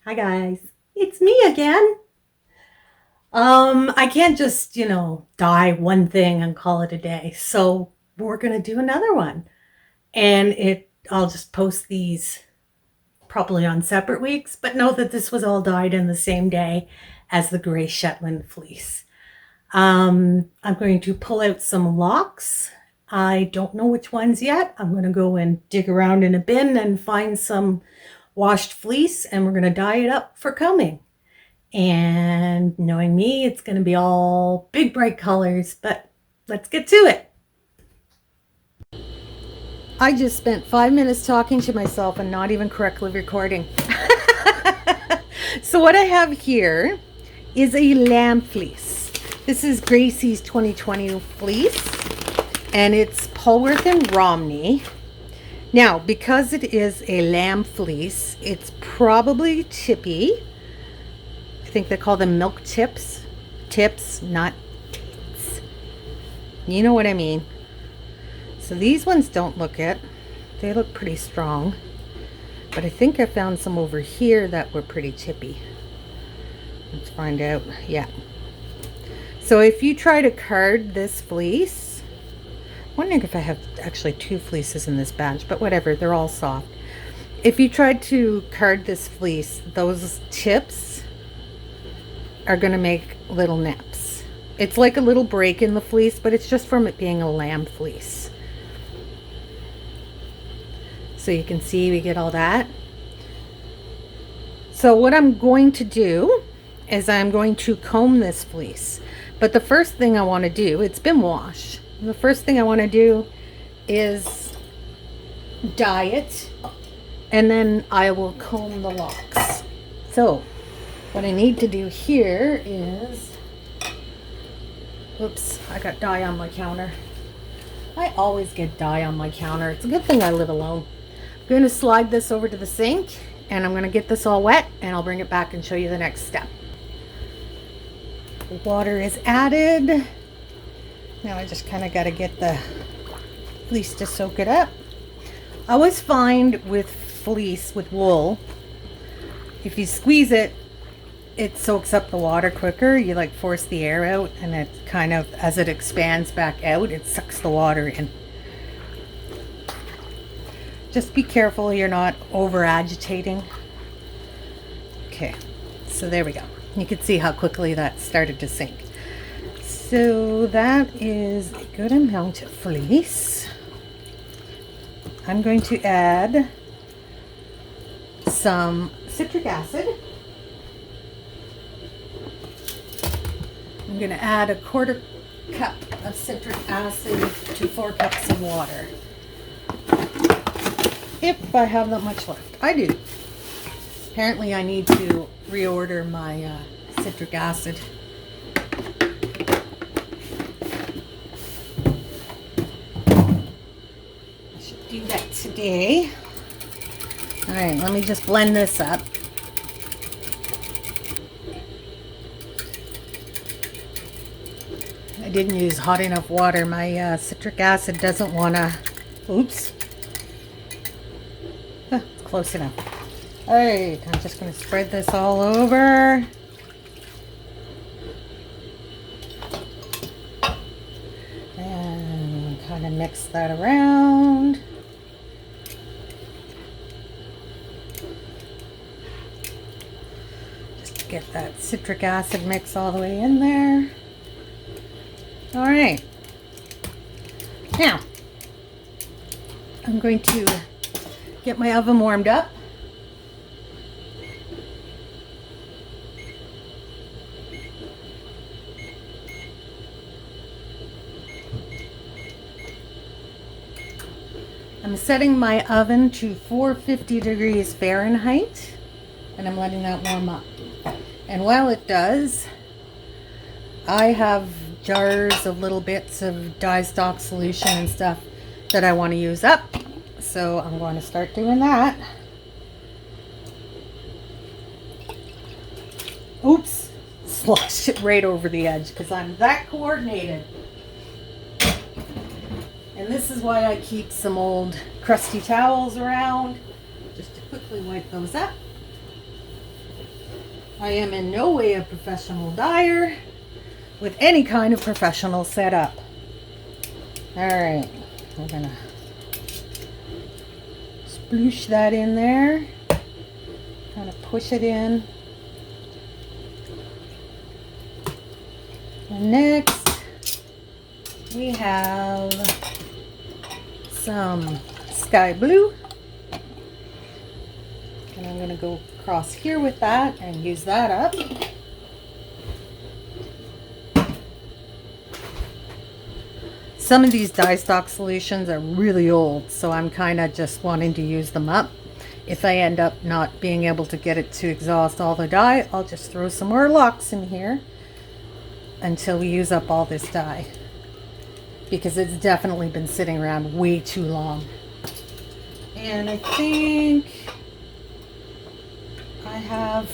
Hi guys, it's me again. I can't just, dye one thing and call it a day. So we're gonna do another one. And I'll just post these probably on separate weeks, but know that this was all dyed in the same day as the gray Shetland fleece. I'm going to pull out some locks. I don't know which ones yet. I'm going to go and dig around in a bin and find some washed fleece, and we're going to dye it up for combing. And knowing me, it's going to be all big bright colors, but let's get to it. I just spent 5 minutes talking to myself and not even correctly recording. So what I have here is a lamb fleece. This is Gracie's 2020 fleece, and it's Polworth and Romney. Now, because it is a lamb fleece, it's probably tippy. I think they call them milk tips. Tips, not tits. You know what I mean. So these ones don't look it. They look pretty strong. But I think I found some over here that were pretty tippy. Let's find out. Yeah. So if you try to card this fleece, I'm wondering if I have actually two fleeces in this batch, but whatever, they're all soft. If you tried to card this fleece, those tips are going to make little nips. It's like a little break in the fleece, but it's just from it being a lamb fleece. So you can see we get all that. So what I'm going to do is I'm going to comb this fleece. But the first thing I want to do, it's been washed. The first thing I want to do is dye it, and then I will comb the locks. So what I need to do here is, oops, I got dye on my counter. I always get dye on my counter. It's a good thing I live alone. I'm going to slide this over to the sink, and I'm going to get this all wet, and I'll bring it back and show you the next step. The water is added. Now I just kind of got to get the fleece to soak it up. I always find with fleece, with wool, if you squeeze it, it soaks up the water quicker. You like force the air out, and it kind of, as it expands back out, it sucks the water in. Just be careful you're not over agitating. Okay, so there we go. You can see how quickly that started to sink. So that is a good amount of fleece. I'm going to add some citric acid. I'm going to add a 1/4 cup of citric acid to 4 cups of water. If I have that much left. I do. Apparently I need to reorder my citric acid. I should do that today. Alright, let me just blend this up. I didn't use hot enough water. My citric acid doesn't want to... Oops. Close enough. Alright, I'm just going to spread this all over. And kind of mix that around. Just to get that citric acid mix all the way in there. Alright. Now, I'm going to get my oven warmed up. I'm setting my oven to 450 degrees Fahrenheit, and I'm letting that warm up. And while it does, I have jars of little bits of dye stock solution and stuff that I want to use up. So I'm going to start doing that. Oops, sloshed it right over the edge because I'm that coordinated. And this is why I keep some old crusty towels around, just to quickly wipe those up. I am in no way a professional dyer with any kind of professional setup. All right, we're gonna sploosh that in there, kind of push it in. And next, we have some sky blue. And I'm going to go across here with that and use that up. Some of these dye stock solutions are really old, so I'm kind of just wanting to use them up. If I end up not being able to get it to exhaust all the dye, I'll just throw some more locks in here until we use up all this dye, because it's definitely been sitting around way too long. And I think I have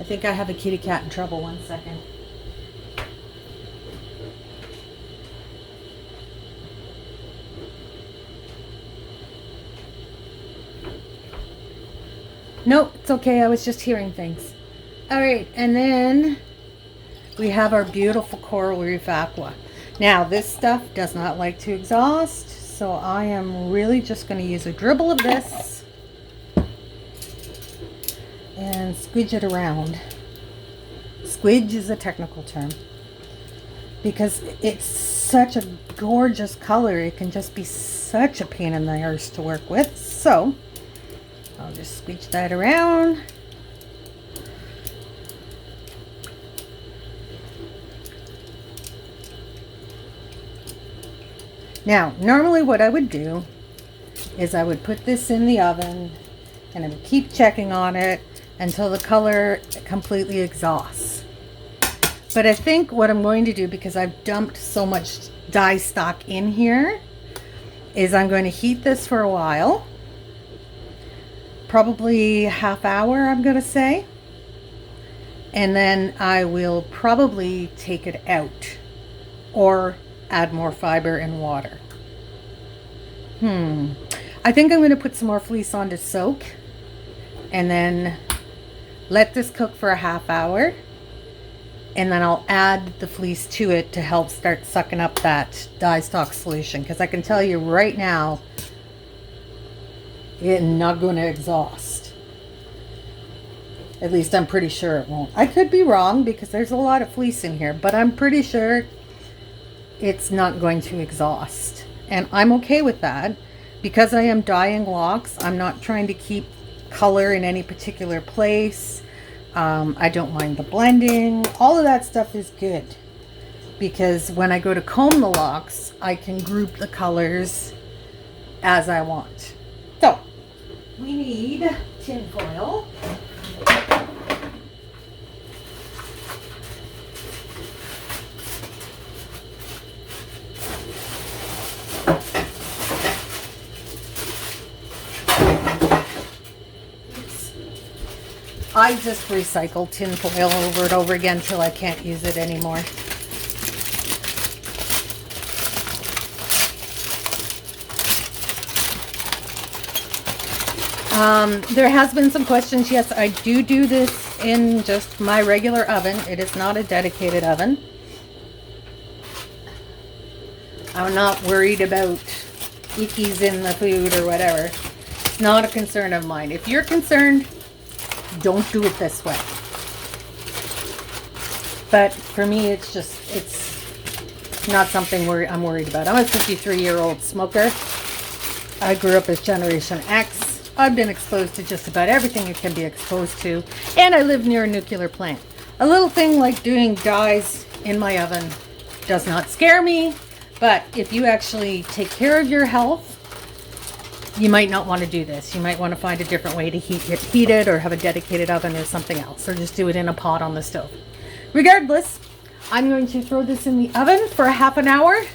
a kitty cat in trouble. 1 second. Nope, it's okay. I was just hearing things. All right, and then we have our beautiful coral reef aqua. Now, this stuff does not like to exhaust, so I am really just going to use a dribble of this and squidge it around. Squidge is a technical term because it's such a gorgeous color. It can just be such a pain in the arse to work with. So I'll just squeeze that around. Now, normally what I would do is I would put this in the oven and I would keep checking on it until the color completely exhausts. But I think what I'm going to do, because I've dumped so much dye stock in here, is I'm going to heat this for a while. Probably half hour, I'm going to say. And then I will probably take it out or add more fiber and water. I think I'm going to put some more fleece on to soak and then let this cook for a half hour. And then I'll add the fleece to it to help start sucking up that dye stock solution. Because I can tell you right now, it's not going to exhaust. At least I'm pretty sure it won't. I could be wrong because there's a lot of fleece in here, but I'm pretty sure it's not going to exhaust. And I'm okay with that. Because I am dyeing locks, I'm not trying to keep color in any particular place. I don't mind the blending. All of that stuff is good. Because when I go to comb the locks, I can group the colors as I want. So, we need tin foil. I just recycle tin foil over and over again till I can't use it anymore. There has been some questions. Yes, I do this in just my regular oven. It is not a dedicated oven. I'm not worried about ickies in the food or whatever. It's not a concern of mine. If you're concerned, don't do it this way. But for me, it's not something I'm worried about. I'm a 53-year-old smoker. I grew up as Generation X. I've been exposed to just about everything you can be exposed to. And I live near a nuclear plant. A little thing like doing dyes in my oven does not scare me. But if you actually take care of your health, you might not want to do this. You might want to find a different way to heat it or have a dedicated oven or something else. Or just do it in a pot on the stove. Regardless, I'm going to throw this in the oven for a half an hour.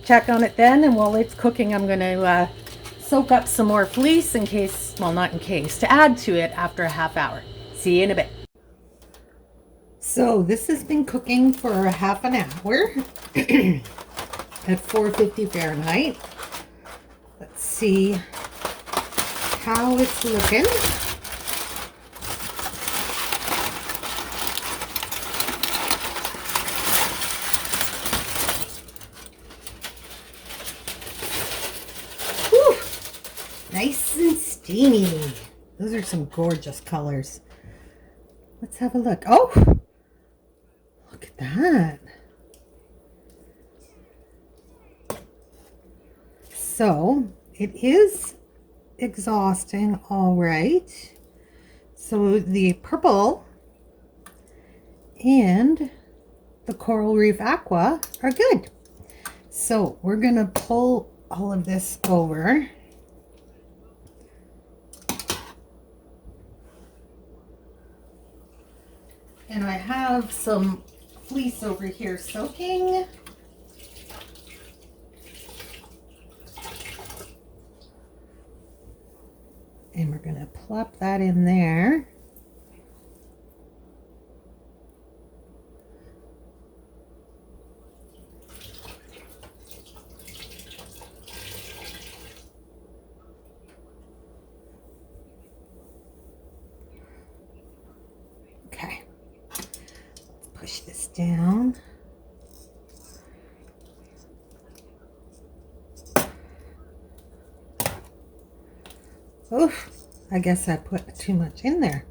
Check on it then. And while it's cooking, I'm going to soak up some more fleece in case, well, not in case, to add to it after a half hour. See you in a bit. So this has been cooking for a half an hour at 450 Fahrenheit. Let's see how it's looking. beanie. Those are some gorgeous colors. Let's have a look. Oh, look at that. So it is exhausting, all right. So the purple and the Coral Reef Aqua are good. So we're gonna pull all of this over. And I have some fleece over here soaking. And we're gonna plop that in there. Okay, let's push this down. Oof, I guess I put too much in there.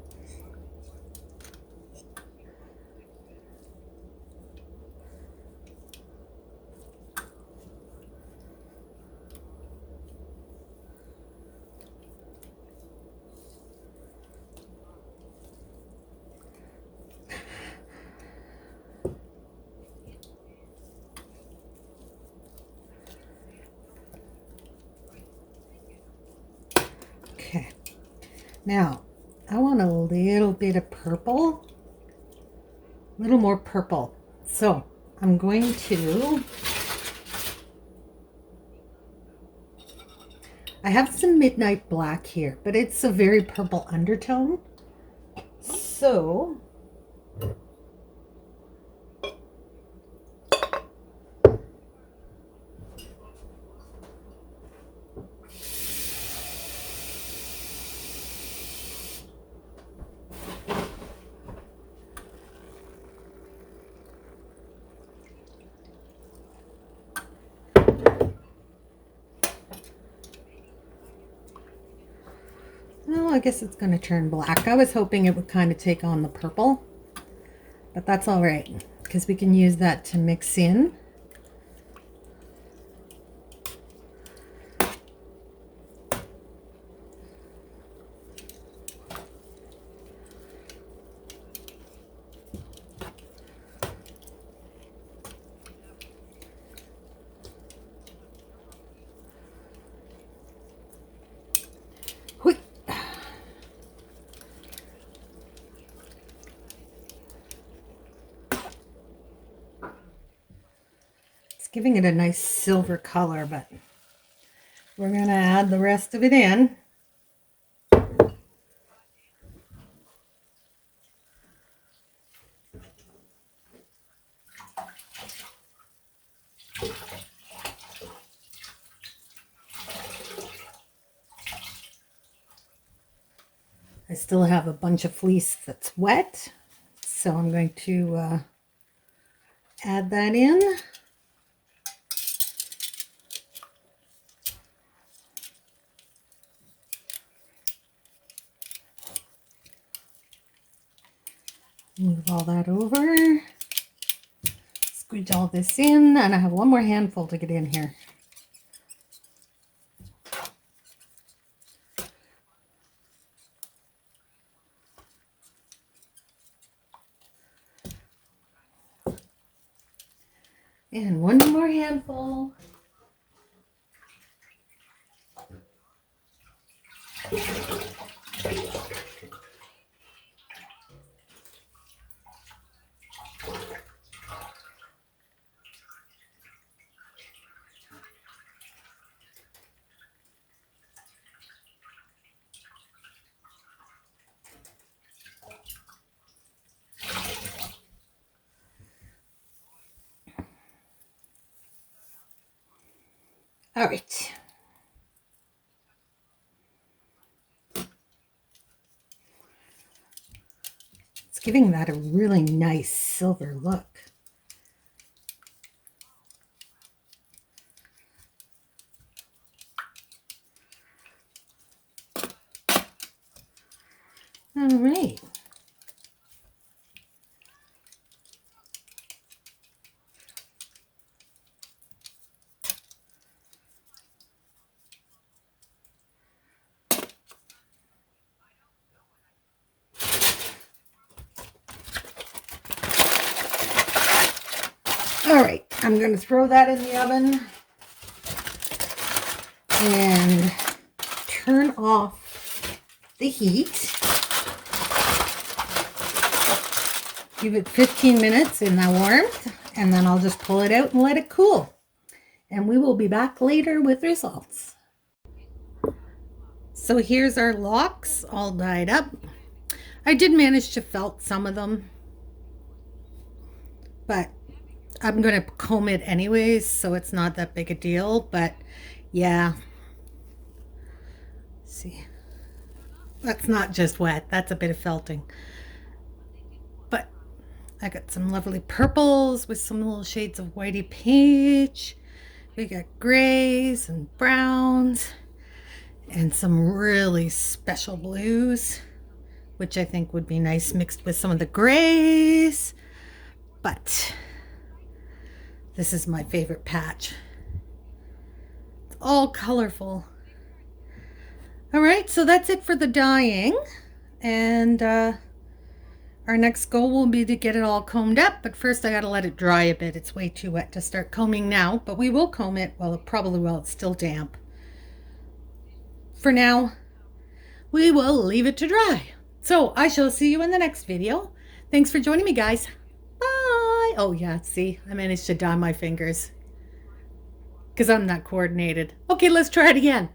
Okay, now I want a little bit of purple, a little more purple. So I'm going to, I have some midnight black here, but it's a very purple undertone. So well, I guess it's going to turn black. I was hoping it would kind of take on the purple, but that's all right because we can use that to mix in. Hui. It's giving it a nice silver color, but we're going to add the rest of it in. I still have a bunch of fleece that's wet, so I'm going to add that in. Move all that over. Squeeze all this in, and I have one more handful to get in here. And one more handful. All right. It's giving that a really nice silver look. All right. All right, I'm going to throw that in the oven and turn off the heat. Give it 15 minutes in the warmth, and then I'll just pull it out and let it cool. And we will be back later with results. So here's our locks all dyed up. I did manage to felt some of them, but I'm going to comb it anyways, so it's not that big a deal. But yeah, see, that's not just wet, that's a bit of felting. But I got some lovely purples with some little shades of whitey peach. We got grays and browns and some really special blues, which I think would be nice mixed with some of the grays. But this is my favorite patch. It's all colorful. All right, so that's it for the dyeing. And our next goal will be to get it all combed up. But first I got to let it dry a bit. It's way too wet to start combing now. But we will comb it, well, probably while it's still damp. For now, we will leave it to dry. So I shall see you in the next video. Thanks for joining me, guys. Bye. Oh yeah, see, I managed to dye my fingers because I'm not coordinated. Okay, let's try it again.